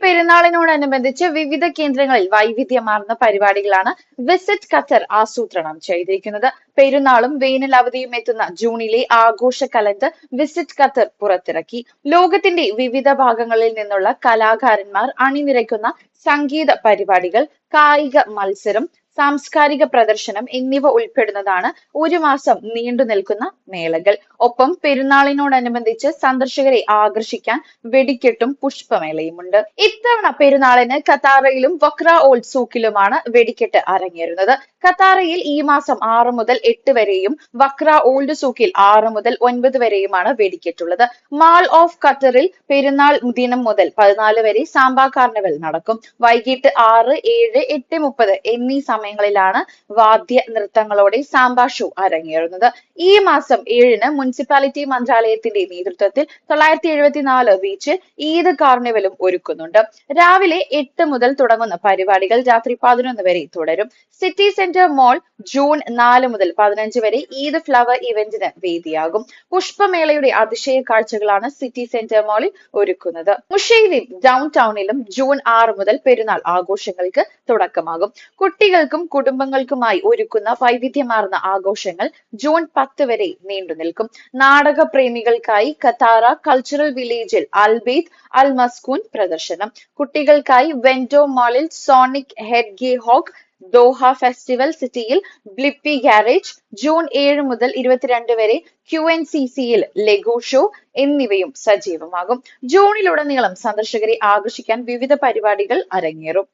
പെരുന്നാളിനോടനുബന്ധിച്ച് വിവിധ കേന്ദ്രങ്ങളിൽ വൈവിധ്യമാർന്ന പരിപാടികളാണ് വിസിറ്റ് ഖത്തർ ആസൂത്രണം ചെയ്തിരിക്കുന്നത്. പെരുന്നാളും വേനൽ അവധിയും എത്തുന്ന ജൂണിലെ ആഘോഷ കലണ്ടർ വിസിറ്റ് ഖത്തർ പുറത്തിറക്കി. ലോകത്തിന്റെ വിവിധ ഭാഗങ്ങളിൽ നിന്നുള്ള കലാകാരന്മാർ അണിനിരക്കുന്ന സംഗീത പരിപാടികൾ, കായിക മത്സരം, സാംസ്കാരിക പ്രദർശനം എന്നിവ ഉൾപ്പെടുന്നതാണ് ഒരു മാസം നീണ്ടു നിൽക്കുന്ന മേളകൾ. ഒപ്പം പെരുന്നാളിനോടനുബന്ധിച്ച് സന്ദർശകരെ ആകർഷിക്കാൻ വെടിക്കെട്ടും പുഷ്പമേളയുമുണ്ട്. ഇത്തവണ പെരുന്നാളിന് ഖത്താറയിലും വക്ര ഓൾഡ് സൂക്കിലുമാണ് വെടിക്കെട്ട് അരങ്ങേറുന്നത്. ഖത്താറയിൽ ഈ മാസം 6 മുതൽ 8 വരെയും വക്ര ഓൾഡ് സൂക്കിൽ 6 മുതൽ 9 വരെയുമാണ് വെടിക്കെട്ടുള്ളത്. മാൾ ഓഫ് ഖത്തറിൽ പെരുന്നാൾ ദിനം മുതൽ 14 വരെ സാമ്പ കാർണിവൽ നടക്കും. വൈകിട്ട് 6, 7, 8:30 എന്നീ സമയങ്ങളിലാണ് വാദ്യ നൃത്തങ്ങളോടെ സാമ്പ ഷോ അരങ്ങേറുന്നത്. ഈ മാസം 7-ന് മുനിസിപ്പാലിറ്റി മന്ത്രാലയത്തിന്റെ നേതൃത്വത്തിൽ 974 ബീച്ചിൽ ഈദ് കാർണിവലും ഒരുക്കുന്നുണ്ട്. രാവിലെ 8 മുതൽ തുടങ്ങുന്ന പരിപാടികൾ രാത്രി 11 വരെ തുടരും. സിറ്റി സെന്റർ മോൾ ജൂൺ 4 മുതൽ 15 വരെ ഈദ് ഫ്ലവർ ഇവന്റിന് വേദിയാകും. പുഷ്പമേളയുടെ അതിശയ കാഴ്ചകളാണ് സിറ്റി സെന്റർ മോളിൽ ഒരുക്കുന്നത്. മുഷയിലും ഡൗൺ ടൗണിലും ജൂൺ 6 മുതൽ പെരുന്നാൾ ആഘോഷങ്ങൾക്ക് തുടക്കമാകും. കുട്ടികൾക്കും കുടുംബങ്ങൾക്കുമായി ഒരുക്കുന്ന വൈവിധ്യമാർന്ന ആഘോഷങ്ങൾ ജൂൺ 10 വരെ നീണ്ടു നിൽക്കും. നാടക പ്രേമികൾക്കായി ഖത്താറ കൾച്ചറൽ വില്ലേജിൽ അൽബെയ്ത്ത് അൽ മസ്കൂൻ പ്രദർശനം. കുട്ടികൾക്കായി വെന്റോ മാളിൽ Sonic hedgehog Doha festival സിറ്റിയിൽ ബ്ലിപ്പി ഗാരേജ് ജൂൺ 7 മുതൽ 22 വരെ QNCCയിൽ ലെഗോ ഷോ എന്നിവയും സജീവമാകും. ജൂണിലുടനീളം സന്ദർശകരെ ആകർഷിക്കാൻ വിവിധ പരിപാടികൾ അരങ്ങേറും.